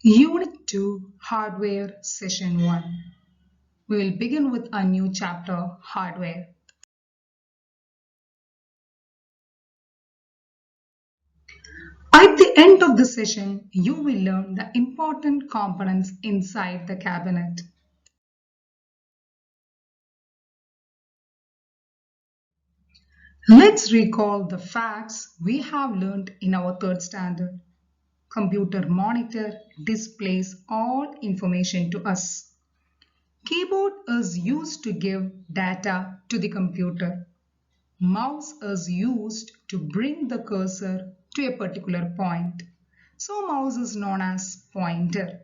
Unit 2 Hardware Session 1. We will begin with a new chapter, Hardware. At the end of the session, you will learn the important components inside the cabinet. Let's recall the facts we have learned in our third standard. Computer monitor displays all information to us. Keyboard is used to give data to the computer. Mouse is used to bring the cursor to a particular point. So mouse is known as pointer.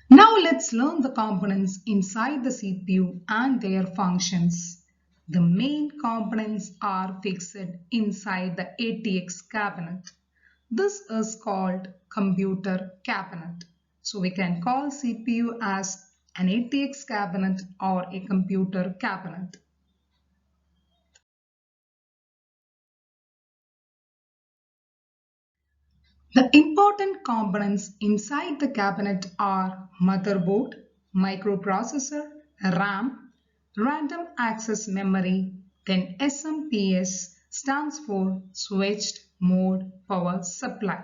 Now let's learn the components inside the CPU and their functions. The main components are fixed inside the ATX cabinet. This is called computer cabinet. So we can call CPU as an ATX cabinet or a computer cabinet. The important components inside the cabinet are motherboard, microprocessor, RAM, random access memory, then SMPS stands for switched mode power supply.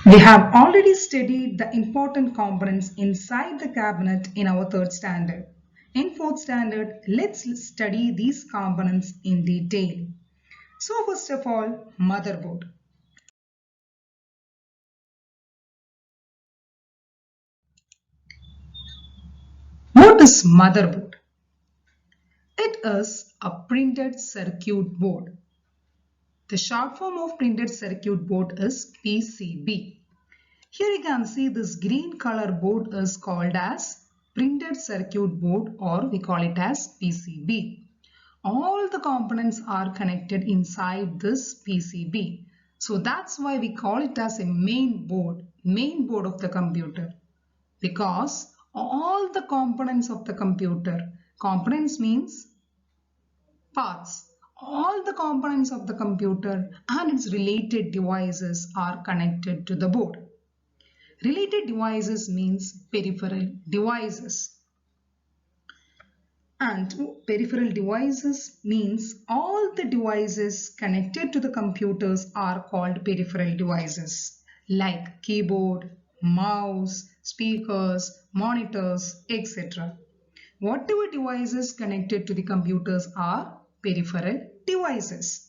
We have already studied the important components inside the cabinet in our third standard. In fourth standard, let's study these components in detail. So first of all, motherboard. What is motherboard? It is a printed circuit board. The short form of printed circuit board is PCB. Here you can see this green color board is called as printed circuit board, or we call it as PCB. All the components are connected inside this PCB. So that's why we call it as a main board of the computer. Because all the components of the computer, components means parts, all the components of the computer and its related devices are connected to the board. Related devices means peripheral devices. And peripheral devices means all the devices connected to the computers are called peripheral devices, like keyboard, mouse, speakers, monitors, etc. Whatever devices connected to the computers are peripheral devices.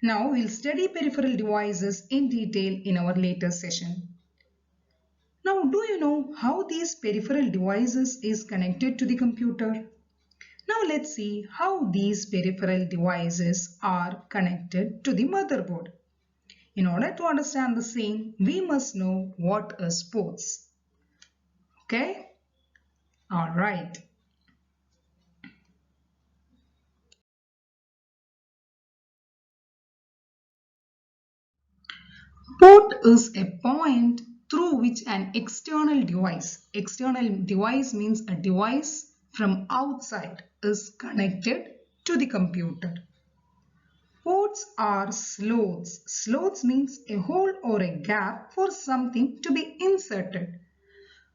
Now we'll study peripheral devices in detail in our later session. Now, do you know how these peripheral devices is connected to the computer? Now let's see how these peripheral devices are connected to the motherboard. In order to understand the same, we must know what is ports. Okay? Alright. Port is a point through which an external device means a device from outside, is connected to the computer. Ports are slots. Slots means a hole or a gap for something to be inserted.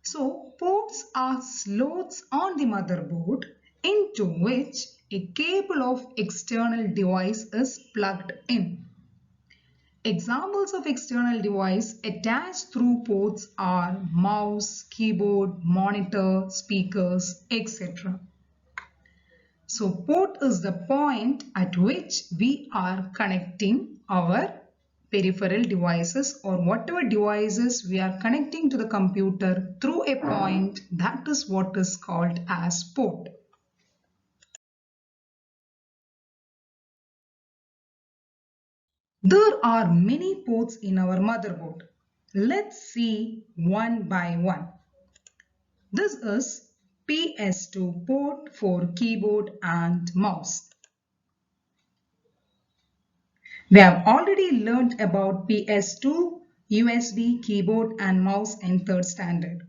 So ports are slots on the motherboard into which a cable of external device is plugged in. Examples of external device attached through ports are mouse, keyboard, monitor, speakers, etc. So port is the point at which we are connecting our peripheral devices, or whatever devices we are connecting to the computer through a point, that is what is called as port. There are many ports in our motherboard. Let's see one by one. This is PS2 port for keyboard and mouse. We have already learned about PS2, USB, keyboard and mouse in third standard.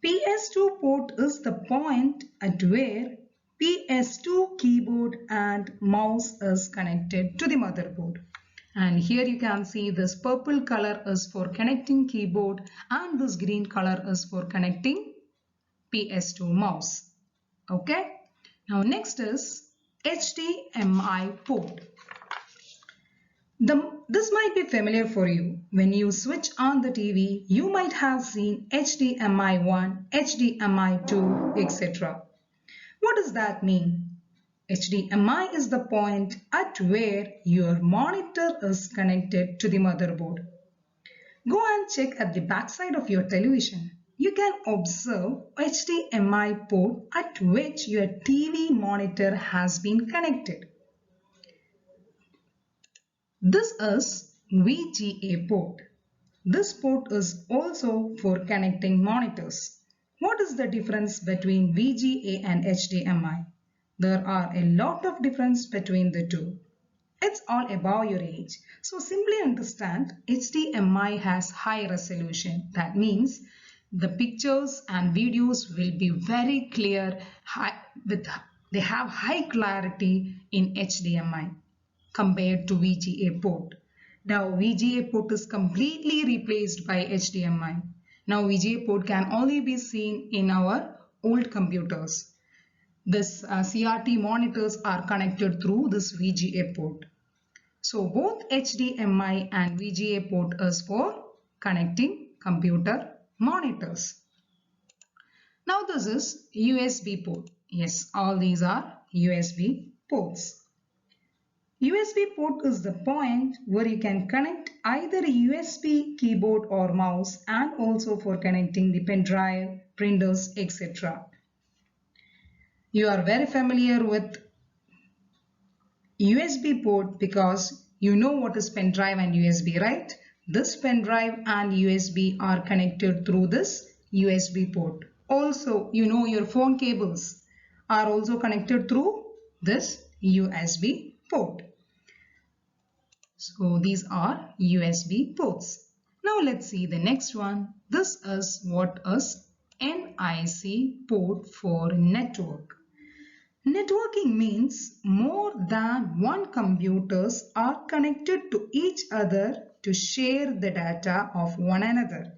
PS2 port is the point at where PS2 keyboard and mouse is connected to the motherboard. And here you can see this purple color is for connecting keyboard and this green color is for connecting PS2 mouse. Okay. Now next is HDMI port. This might be familiar for you. When you switch on the TV, you might have seen HDMI 1, HDMI 2, etc. What does that mean? HDMI is the point at where your monitor is connected to the motherboard. Go and check at the backside of your television. You can observe HDMI port at which your TV monitor has been connected. This is VGA port. This port is also for connecting monitors. What is the difference between VGA and HDMI? There are a lot of difference between the two. It's all about your age. So simply understand HDMI has high resolution. That means the pictures and videos will be very clear. They have high clarity in HDMI compared to VGA port. Now VGA port is completely replaced by HDMI. Now VGA port can only be seen in our old computers. This CRT monitors are connected through this VGA port. So both HDMI and VGA port is for connecting computer monitors. Now this is USB port. Yes, all these are USB ports. USB port is the point where you can connect either a USB keyboard or mouse and also for connecting the pen drive, printers, etc. You are very familiar with USB port because you know what is pen drive and USB, right? This pen drive and USB are connected through this USB port. Also, you know your phone cables are also connected through this USB port. So these are USB ports. Now let's see the next one. This is what is NIC port for network. Networking means more than one computers are connected to each other to share the data of one another.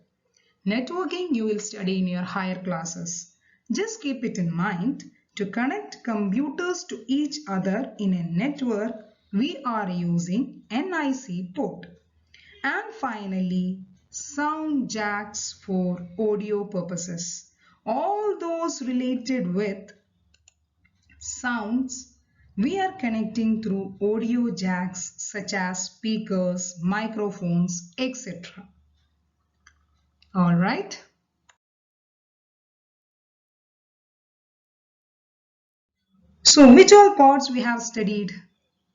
Networking you will study in your higher classes. Just keep it in mind, to connect computers to each other in a network, we are using NIC port. And finally, sound jacks for audio purposes. All those related with sounds we are connecting through audio jacks such as speakers, microphones, etc. All right. So which all ports we have studied?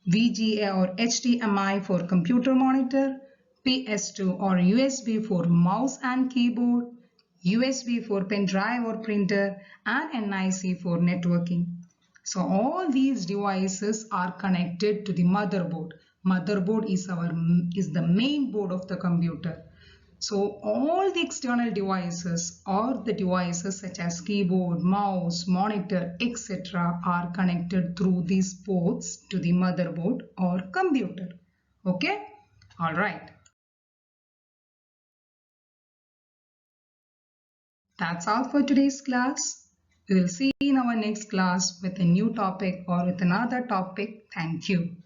VGA or HDMI for computer monitor, PS2 or USB for mouse and keyboard, USB for pen drive or printer, and NIC for networking. So all these devices are connected to the motherboard. Motherboard is the main board of the computer. So all the external devices or the devices such as keyboard, mouse, monitor, etc. are connected through these ports to the motherboard or computer. Okay? All right. That's all for today's class. We will see you in our next class with a new topic or with another topic. Thank you.